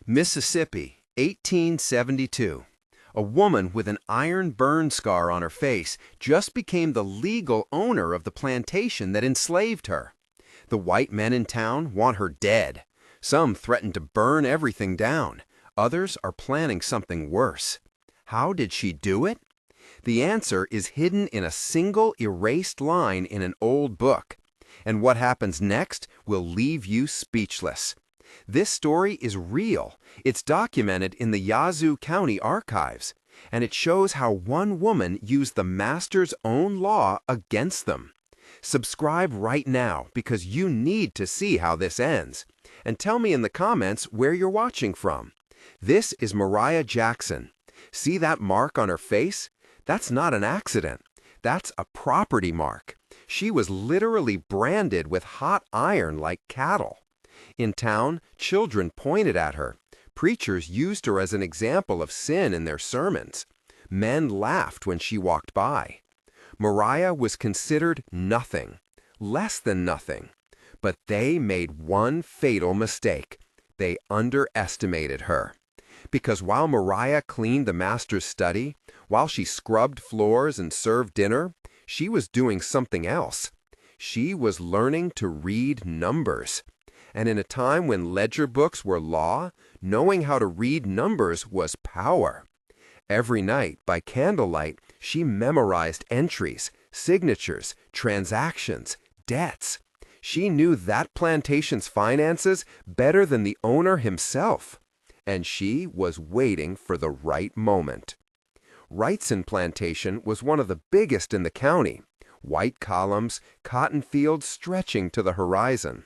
Mississippi, 1872. A woman with an iron burn scar on her face just became the legal owner of the plantation that enslaved her. The white men in town want her dead. Some threaten to burn everything down. Others are planning something worse. How did she do it? The answer is hidden in a single erased line in an old book. And what happens next will leave you speechless. This story is real. It's documented in the Yazoo County archives, and it shows how one woman used the master's own law against them. Subscribe right now because you need to see how this ends. And tell me in the comments where you're watching from. This is Moriah Jackson. See that mark on her face? That's not an accident. That's a property mark. She was literally branded with hot iron like cattle. In town, children pointed at her. Preachers used her as an example of sin in their sermons. Men laughed when she walked by. Moriah was considered nothing, less than nothing. But they made one fatal mistake. They underestimated her. Because while Moriah cleaned the master's study, while she scrubbed floors and served dinner, she was doing something else. She was learning to read numbers. And in a time when ledger books were law, knowing how to read numbers was power. Every night, by candlelight, she memorized entries, signatures, transactions, debts. She knew that plantation's finances better than the owner himself. And she was waiting for the right moment. Wrightson Plantation was one of the biggest in the county. White columns, cotton fields stretching to the horizon.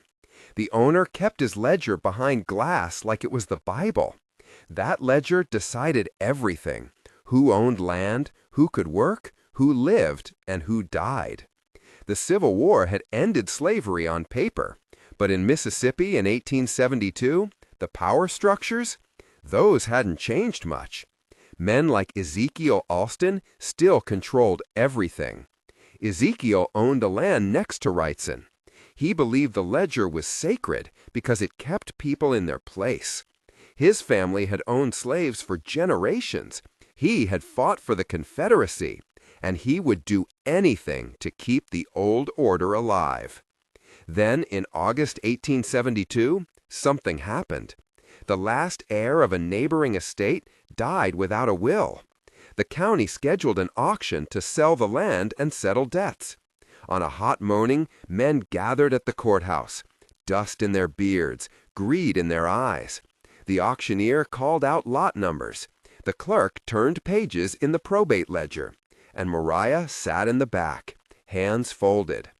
The owner kept his ledger behind glass like it was the Bible. That ledger decided everything: who owned land, who could work, who lived, and who died. The Civil War had ended slavery on paper, but in Mississippi in 1872, the power structures, those hadn't changed much. Men like Ezekiel Alston still controlled everything. Ezekiel owned the land next to Wrightson. He believed the ledger was sacred because it kept people in their place. His family had owned slaves for generations. He had fought for the Confederacy, and he would do anything to keep the old order alive. Then, in August 1872, something happened. The last heir of a neighboring estate died without a will. The county scheduled an auction to sell the land and settle debts. On a hot morning, men gathered at the courthouse, dust in their beards, greed in their eyes. The auctioneer called out lot numbers. The clerk turned pages in the probate ledger, and Moriah sat in the back, hands folded,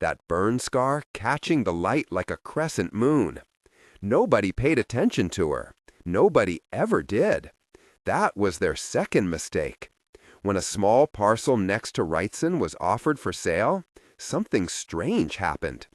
that burn scar catching the light like a crescent moon. Nobody paid attention to her. Nobody ever did. That was their second mistake. When a small parcel next to Wrightson was offered for sale, something strange happened.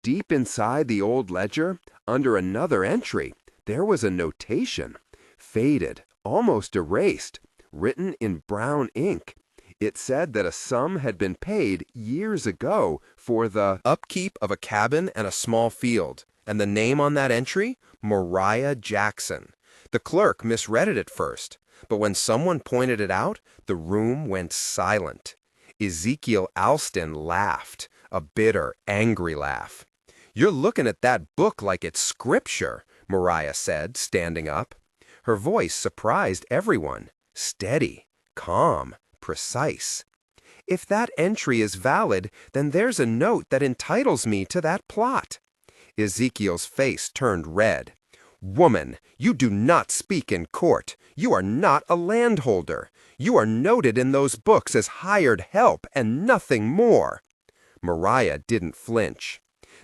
Deep inside the old ledger, under another entry, there was a notation, faded, almost erased, written in brown ink. It said that a sum had been paid years ago for the upkeep of a cabin and a small field, and the name on that entry, Moriah Jackson. The clerk misread it at first, but when someone pointed it out, the room went silent. Ezekiel Alston laughed, a bitter, angry laugh. "You're looking at that book like it's scripture," Moriah said, standing up. Her voice surprised everyone. Steady, calm, precise. "If that entry is valid, then there's a note that entitles me to that plot." Ezekiel's face turned red. "Woman, you do not speak in court. You are not a landholder. You are noted in those books as hired help and nothing more." Moriah didn't flinch.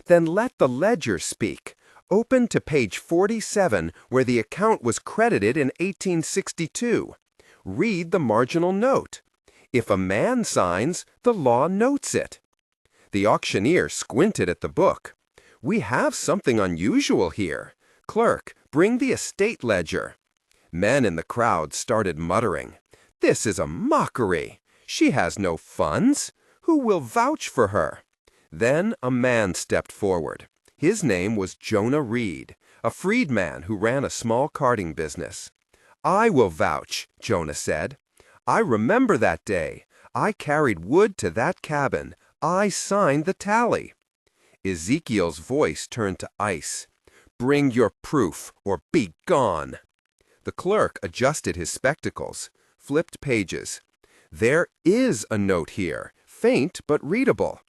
"Then let the ledger speak. Open to page 47 where the account was credited in 1862. Read the marginal note. If a man signs, the law notes it." The auctioneer squinted at the book. "We have something unusual here. Clerk, bring the estate ledger." Men in the crowd started muttering. "This is a mockery. She has no funds. Who will vouch for her?" Then a man stepped forward. His name was Jonah Reed, a freedman who ran a small carting business. "I will vouch," Jonah said. "I remember that day. I carried wood to that cabin. I signed the tally." Ezekiel's voice turned to ice. "Bring your proof, or be gone." The clerk adjusted his spectacles, flipped pages. "There is a note here, faint but readable.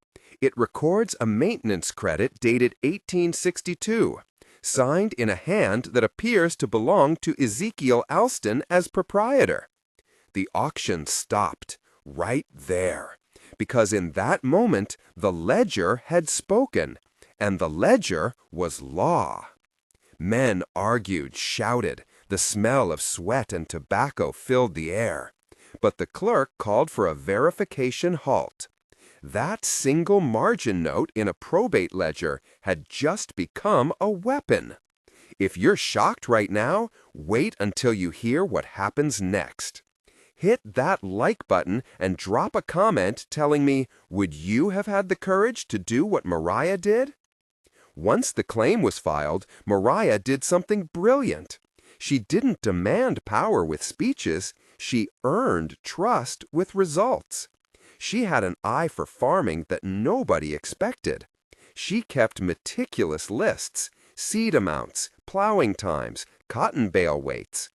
It records a maintenance credit dated 1862, signed in a hand that appears to belong to Ezekiel Alston as proprietor." The auction stopped right there, because in that moment the ledger had spoken, and the ledger was law. Men argued, shouted. The smell of sweat and tobacco filled the air. But the clerk called for a verification halt. That single margin note in a probate ledger had just become a weapon. If you're shocked right now, wait until you hear what happens next. Hit that like button and drop a comment telling me, would you have had the courage to do what Moriah did? Once the claim was filed, Moriah did something brilliant. She didn't demand power with speeches, she earned trust with results. She had an eye for farming that nobody expected. She kept meticulous lists, seed amounts, plowing times, cotton bale weights.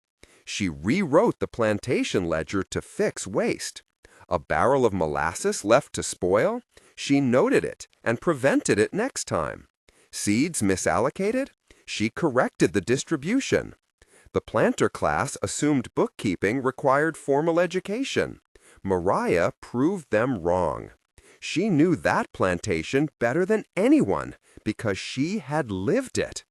She rewrote the plantation ledger to fix waste. A barrel of molasses left to spoil? She noted it and prevented it next time. Seeds misallocated? She corrected the distribution. The planter class assumed bookkeeping required formal education. Moriah proved them wrong. She knew that plantation better than anyone because she had lived it.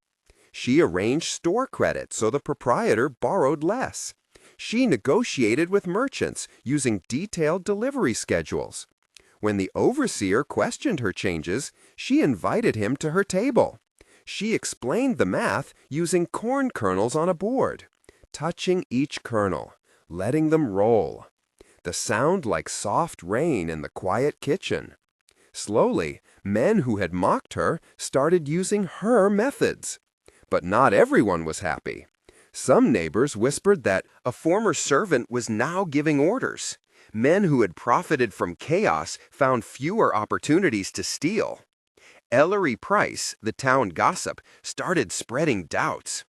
She arranged store credit so the proprietor borrowed less. She negotiated with merchants using detailed delivery schedules. When the overseer questioned her changes, she invited him to her table. She explained the math using corn kernels on a board, touching each kernel, letting them roll. The sound like soft rain in the quiet kitchen. Slowly, men who had mocked her started using her methods. But not everyone was happy. Some neighbors whispered that a former servant was now giving orders. Men who had profited from chaos found fewer opportunities to steal. Ellery Price, the town gossip, started spreading doubts.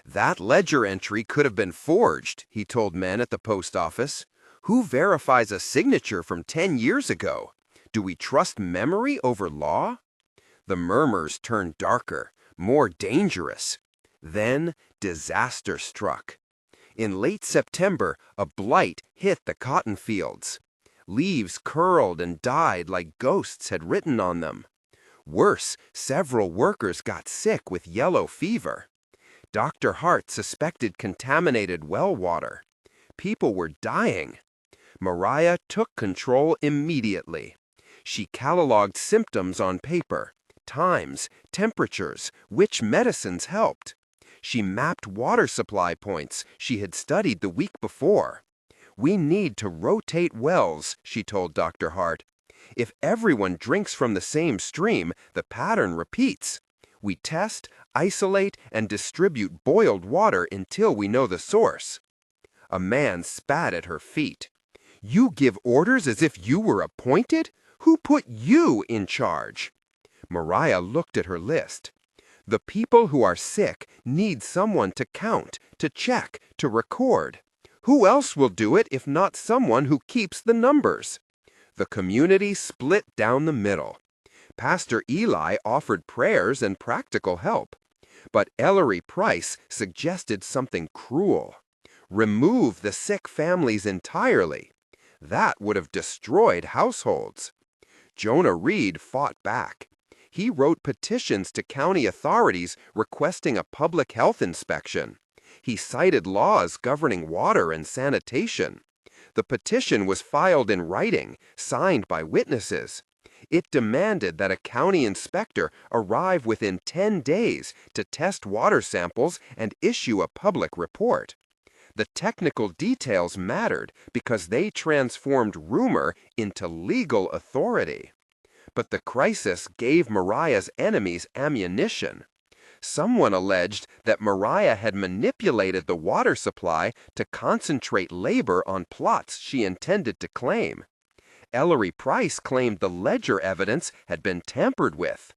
"That ledger entry could have been forged," he told men at the post office. "Who verifies a signature from 10 years ago? Do we trust memory over law?" The murmurs turned darker, more dangerous. Then disaster struck. In late September, a blight hit the cotton fields. Leaves curled and died like ghosts had written on them. Worse, several workers got sick with yellow fever. Dr. Hart suspected contaminated well water. People were dying. Moriah took control immediately. She cataloged symptoms on paper, times, temperatures, which medicines helped. She mapped water supply points she had studied the week before. "We need to rotate wells," she told Dr. Hart. "If everyone drinks from the same stream, the pattern repeats. We test, isolate, and distribute boiled water until we know the source." A man spat at her feet. "You give orders as if you were appointed? Who put you in charge?" Moriah looked at her list. "The people who are sick need someone to count, to check, to record. Who else will do it if not someone who keeps the numbers?" The community split down the middle. Pastor Eli offered prayers and practical help. But Ellery Price suggested something cruel. Remove the sick families entirely. That would have destroyed households. Jonah Reed fought back. He wrote petitions to county authorities requesting a public health inspection. He cited laws governing water and sanitation. The petition was filed in writing, signed by witnesses. It demanded that a county inspector arrive within 10 days to test water samples and issue a public report. The technical details mattered because they transformed rumor into legal authority. But the crisis gave Moriah's enemies ammunition. Someone alleged that Moriah had manipulated the water supply to concentrate labor on plots she intended to claim. Ellery Price claimed the ledger evidence had been tampered with.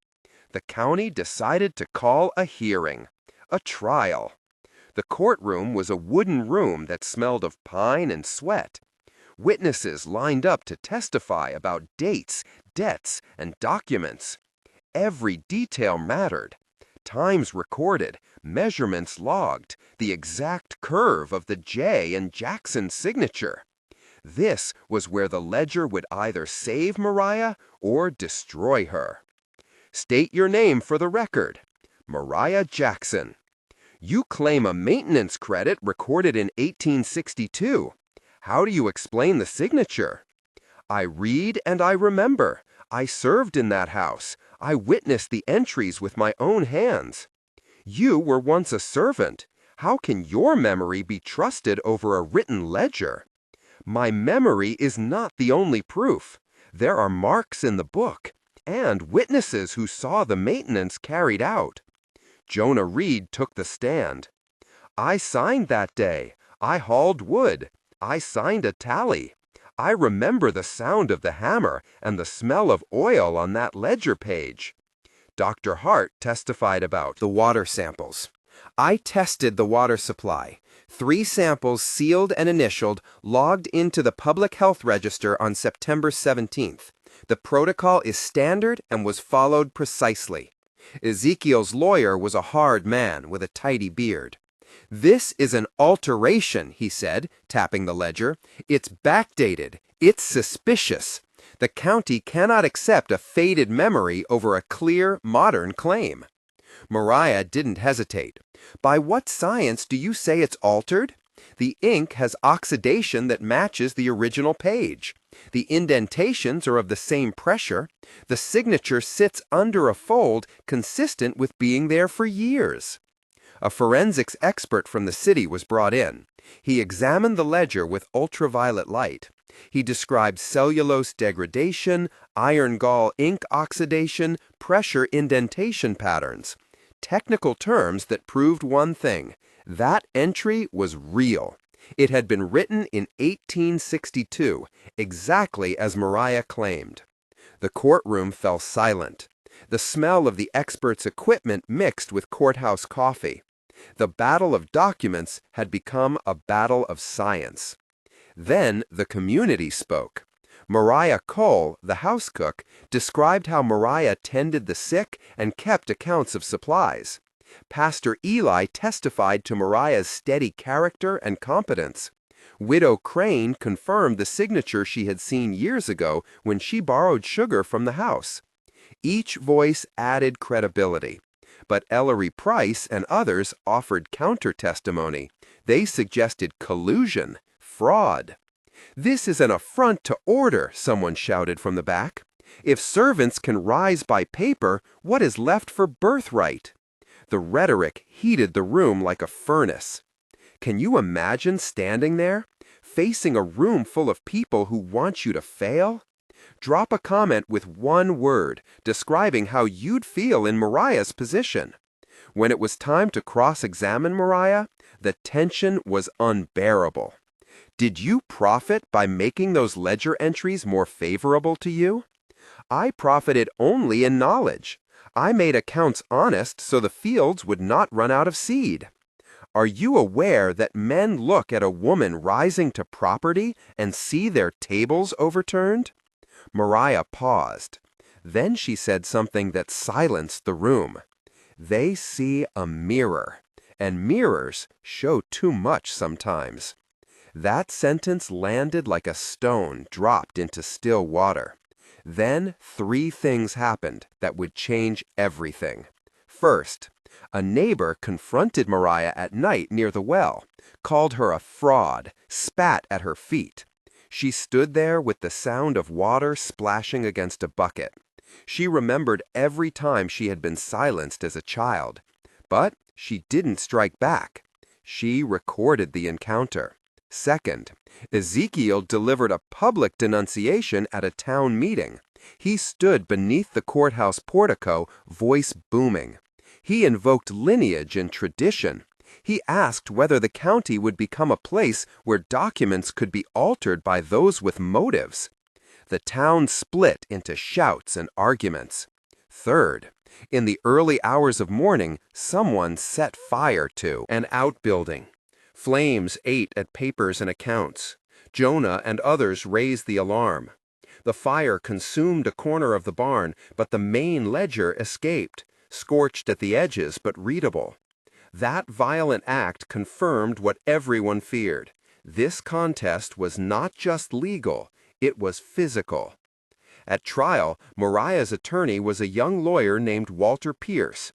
The county decided to call a hearing, a trial. The courtroom was a wooden room that smelled of pine and sweat. Witnesses lined up to testify about dates, debts, and documents. Every detail mattered. Times recorded, measurements logged, the exact curve of the J and Jackson signature. This was where the ledger would either save Moriah or destroy her. State your name for the record. Moriah Jackson. You claim a maintenance credit recorded in 1862. How do you explain the signature? I read and I remember. I served in that house. I witnessed the entries with my own hands. You were once a servant. How can your memory be trusted over a written ledger? My memory is not the only proof. There are marks in the book, and witnesses who saw the maintenance carried out. Jonah Reed took the stand. I signed that day. I hauled wood. I signed a tally. I remember the sound of the hammer and the smell of oil on that ledger page. Dr. Hart testified about the water samples. I tested the water supply. 3 samples sealed and initialed logged into the Public Health Register on September 17th. The protocol is standard and was followed precisely. Ezekiel's lawyer was a hard man with a tidy beard. This is an alteration, he said, tapping the ledger. It's backdated. It's suspicious. The county cannot accept a faded memory over a clear, modern claim. Moriah didn't hesitate. By what science do you say it's altered? The ink has oxidation that matches the original page. The indentations are of the same pressure. The signature sits under a fold consistent with being there for years. A forensics expert from the city was brought in. He examined the ledger with ultraviolet light. He described cellulose degradation, iron gall ink oxidation, pressure indentation patterns. Technical terms that proved one thing: that entry was real. It had been written in 1862, exactly as Moriah claimed. The courtroom fell silent. The smell of the expert's equipment mixed with courthouse coffee. The battle of documents had become a battle of science. Then the community spoke. Moriah Cole, the house cook, described how Moriah tended the sick and kept accounts of supplies. Pastor Eli testified to Moriah's steady character and competence. Widow Crane confirmed the signature she had seen years ago when she borrowed sugar from the house. Each voice added credibility. But Ellery Price and others offered counter-testimony. They suggested collusion, fraud. This is an affront to order, someone shouted from the back. If servants can rise by paper, what is left for birthright? The rhetoric heated the room like a furnace. Can you imagine standing there, facing a room full of people who want you to fail? Drop a comment with one word, describing how you'd feel in Moriah's position. When it was time to cross-examine Moriah, the tension was unbearable. Did you profit by making those ledger entries more favorable to you? I profited only in knowledge. I made accounts honest so the fields would not run out of seed. Are you aware that men look at a woman rising to property and see their tables overturned? Moriah paused. Then she said something that silenced the room. They see a mirror, and mirrors show too much sometimes. That sentence landed like a stone dropped into still water. Then 3 things happened that would change everything. First, a neighbor confronted Moriah at night near the well, called her a fraud, spat at her feet. She stood there with the sound of water splashing against a bucket. She remembered every time she had been silenced as a child. But she didn't strike back. She recorded the encounter. Second, Ezekiel delivered a public denunciation at a town meeting. He stood beneath the courthouse portico, voice booming. He invoked lineage and tradition. He asked whether the county would become a place where documents could be altered by those with motives. The town split into shouts and arguments. Third, in the early hours of morning, someone set fire to an outbuilding. Flames ate at papers and accounts. Jonah and others raised the alarm. The fire consumed a corner of the barn, but the main ledger escaped, scorched at the edges but readable. That violent act confirmed what everyone feared. This contest was not just legal, it was physical. At trial, Moriah's attorney was a young lawyer named Walter Pierce.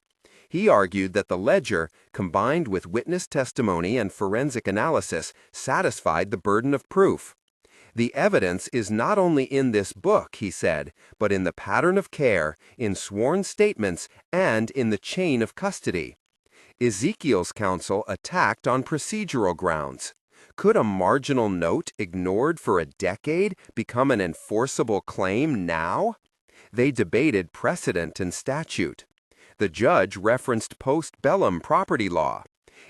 He argued that the ledger, combined with witness testimony and forensic analysis, satisfied the burden of proof. The evidence is not only in this book, he said, but in the pattern of care, in sworn statements, and in the chain of custody. Ezekiel's counsel attacked on procedural grounds. Could a marginal note ignored for a decade become an enforceable claim now? They debated precedent and statute. The judge referenced post-bellum property law.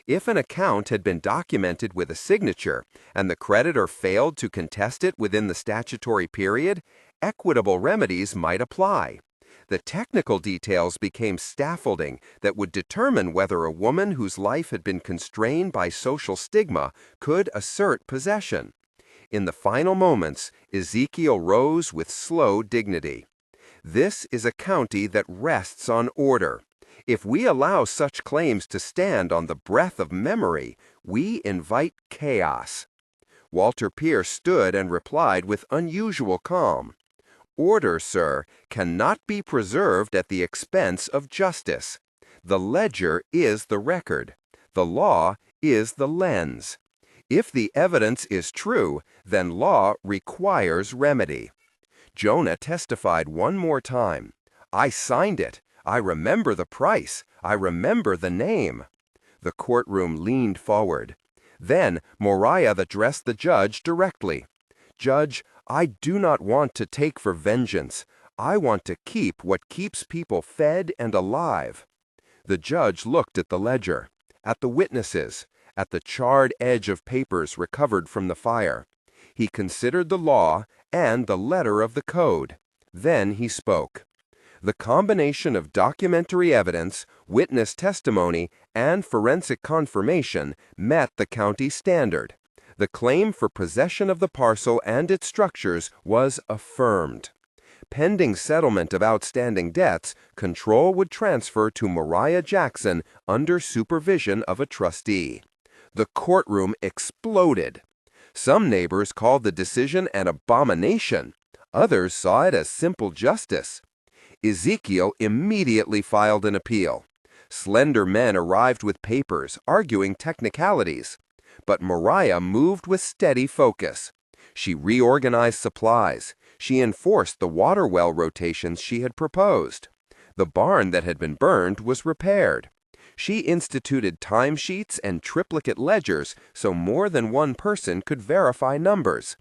If an account had been documented with a signature and the creditor failed to contest it within the statutory period, equitable remedies might apply. The technical details became scaffolding that would determine whether a woman whose life had been constrained by social stigma could assert possession. In the final moments, Ezekiel rose with slow dignity. This is a county that rests on order. If we allow such claims to stand on the breath of memory, we invite chaos. Walter Pierce stood and replied with unusual calm. Order, sir, cannot be preserved at the expense of justice. The ledger is the record. The law is the lens. If the evidence is true, then law requires remedy. Jonah testified one more time. I signed it. I remember the price. I remember the name. The courtroom leaned forward. Then Moriah addressed the judge directly. Judge, I do not want to take for vengeance. I want to keep what keeps people fed and alive. The judge looked at the ledger, at the witnesses, at the charred edge of papers recovered from the fire. He considered the law and the letter of the code. Then he spoke. The combination of documentary evidence, witness testimony, and forensic confirmation met the county standard. The claim for possession of the parcel and its structures was affirmed. Pending settlement of outstanding debts, control would transfer to Moriah Jackson under supervision of a trustee. The courtroom exploded. Some neighbors called the decision an abomination. Others saw it as simple justice. Ezekiel immediately filed an appeal. Slender men arrived with papers, arguing technicalities. But Moriah moved with steady focus. She reorganized supplies. She enforced the water well rotations she had proposed. The barn that had been burned was repaired. She instituted timesheets and triplicate ledgers so more than one person could verify numbers.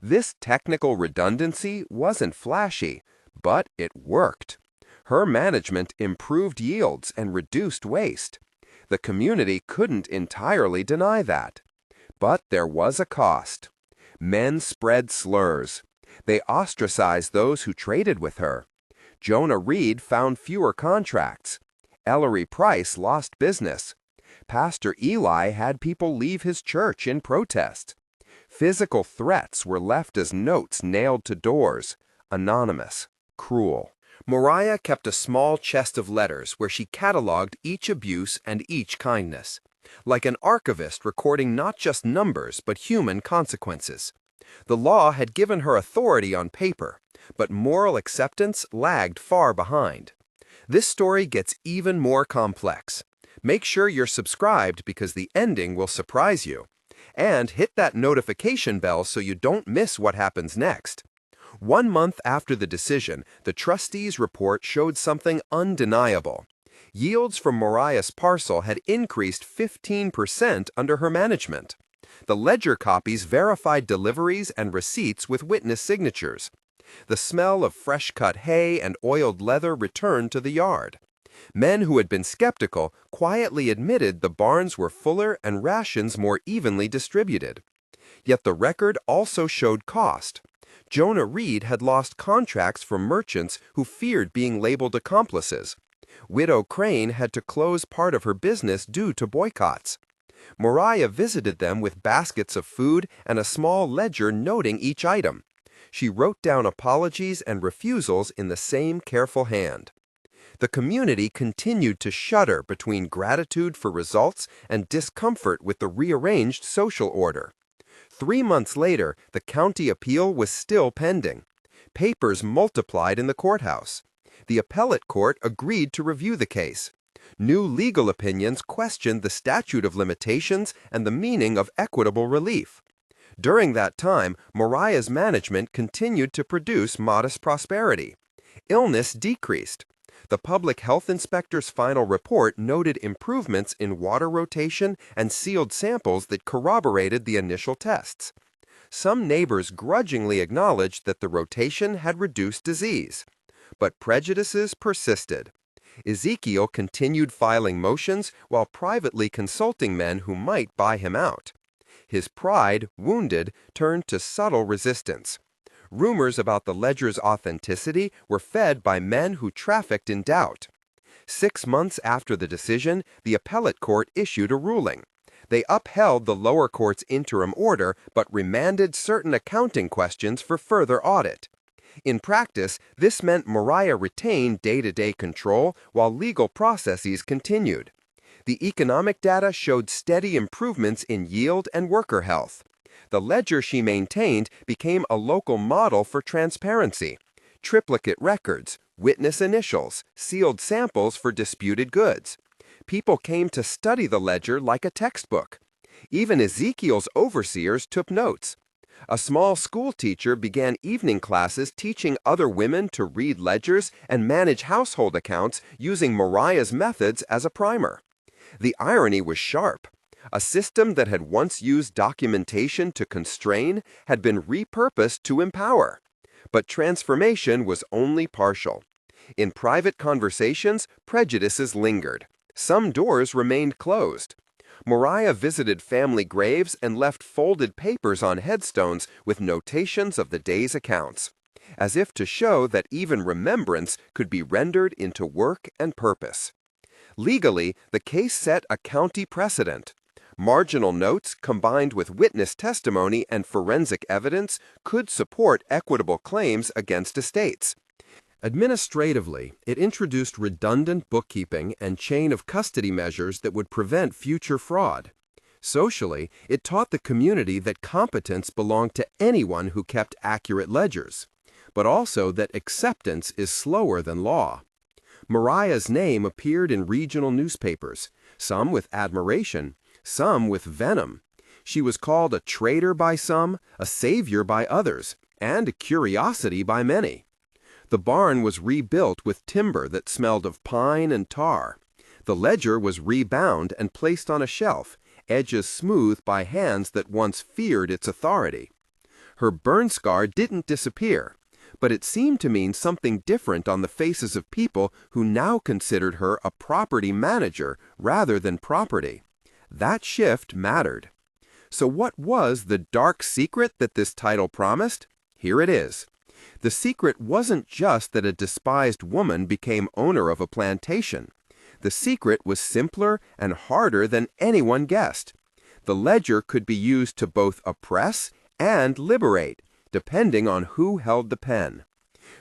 This technical redundancy wasn't flashy, but it worked. Her management improved yields and reduced waste. The community couldn't entirely deny that. But there was a cost. Men spread slurs. They ostracized those who traded with her. Jonah Reed found fewer contracts. Ellery Price lost business. Pastor Eli had people leave his church in protest. Physical threats were left as notes nailed to doors, anonymous, cruel. Moriah kept a small chest of letters where she cataloged each abuse and each kindness, like an archivist recording not just numbers but human consequences. The law had given her authority on paper, but moral acceptance lagged far behind. This story gets even more complex. Make sure you're subscribed because the ending will surprise you. And hit that notification bell so you don't miss what happens next. 1 month after the decision, the trustees' report showed something undeniable. Yields from Moriah's parcel had increased 15% under her management. The ledger copies verified deliveries and receipts with witness signatures. The smell of fresh-cut hay and oiled leather returned to the yard. Men who had been skeptical quietly admitted the barns were fuller and rations more evenly distributed. Yet the record also showed cost. Jonah Reed had lost contracts from merchants who feared being labeled accomplices. Widow Crane had to close part of her business due to boycotts. Moriah visited them with baskets of food and a small ledger noting each item. She wrote down apologies and refusals in the same careful hand. The community continued to shudder between gratitude for results and discomfort with the rearranged social order. 3 months later, the county appeal was still pending. Papers multiplied in the courthouse. The appellate court agreed to review the case. New legal opinions questioned the statute of limitations and the meaning of equitable relief. During that time, Moriah's management continued to produce modest prosperity. Illness decreased. The public health inspector's final report noted improvements in water rotation and sealed samples that corroborated the initial tests. Some neighbors grudgingly acknowledged that the rotation had reduced disease. But prejudices persisted. Ezekiel continued filing motions while privately consulting men who might buy him out. His pride, wounded, turned to subtle resistance. Rumors about the ledger's authenticity were fed by men who trafficked in doubt. 6 months after the decision, the appellate court issued a ruling. They upheld the lower court's interim order but remanded certain accounting questions for further audit. In practice, this meant Moriah retained day-to-day control while legal processes continued. The economic data showed steady improvements in yield and worker health. The ledger she maintained became a local model for transparency. Triplicate records, witness initials, sealed samples for disputed goods. People came to study the ledger like a textbook. Even Ezekiel's overseers took notes. A small school teacher began evening classes teaching other women to read ledgers and manage household accounts using Moriah's methods as a primer. The irony was sharp. A system that had once used documentation to constrain had been repurposed to empower. But transformation was only partial. In private conversations, prejudices lingered. Some doors remained closed. Moriah visited family graves and left folded papers on headstones with notations of the day's accounts, as if to show that even remembrance could be rendered into work and purpose. Legally, the case set a county precedent. Marginal notes combined with witness testimony and forensic evidence could support equitable claims against estates. Administratively, it introduced redundant bookkeeping and chain of custody measures that would prevent future fraud. Socially, it taught the community that competence belonged to anyone who kept accurate ledgers, but also that acceptance is slower than law. Moriah's name appeared in regional newspapers, some with admiration, some with venom. She was called a traitor by some, a savior by others, and a curiosity by many. The barn was rebuilt with timber that smelled of pine and tar. The ledger was rebound and placed on a shelf, edges smoothed by hands that once feared its authority. Her burn scar didn't disappear, but it seemed to mean something different on the faces of people who now considered her a property manager rather than property. That shift mattered. So what was the dark secret that this title promised? Here it is. The secret wasn't just that a despised woman became owner of a plantation. The secret was simpler and harder than anyone guessed. The ledger could be used to both oppress and liberate, depending on who held the pen.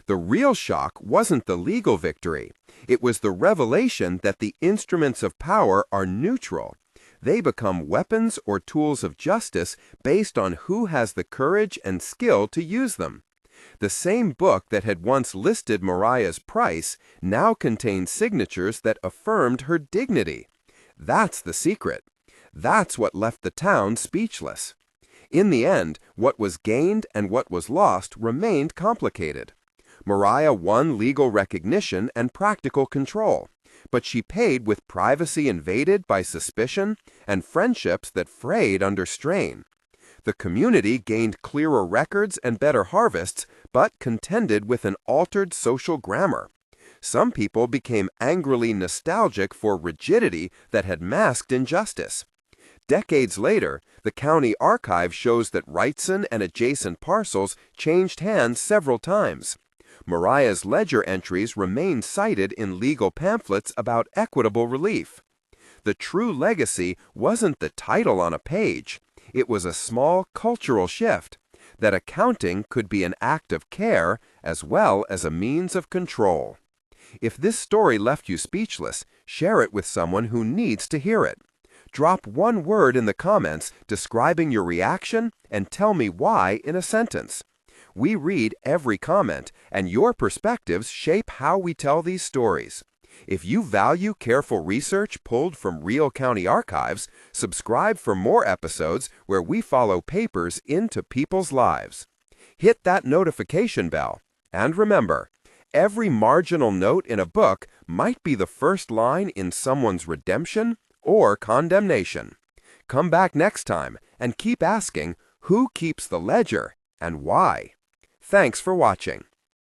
The real shock wasn't the legal victory. It was the revelation that the instruments of power are neutral. They become weapons or tools of justice based on who has the courage and skill to use them. The same book that had once listed Moriah's price now contained signatures that affirmed her dignity. That's the secret. That's what left the town speechless. In the end, what was gained and what was lost remained complicated. Moriah won legal recognition and practical control, but she paid with privacy invaded by suspicion and friendships that frayed under strain. The community gained clearer records and better harvests, but contended with an altered social grammar. Some people became angrily nostalgic for rigidity that had masked injustice. Decades later, the county archive shows that Wrightson and adjacent parcels changed hands several times. Moriah's ledger entries remain cited in legal pamphlets about equitable relief. The true legacy wasn't the title on a page. It was a small cultural shift, that accounting could be an act of care as well as a means of control. If this story left you speechless, share it with someone who needs to hear it. Drop one word in the comments describing your reaction and tell me why in a sentence. We read every comment, and your perspectives shape how we tell these stories. If you value careful research pulled from real county archives, subscribe for more episodes where we follow papers into people's lives. Hit that notification bell. And remember, every marginal note in a book might be the first line in someone's redemption or condemnation. Come back next time and keep asking who keeps the ledger and why. Thanks for watching.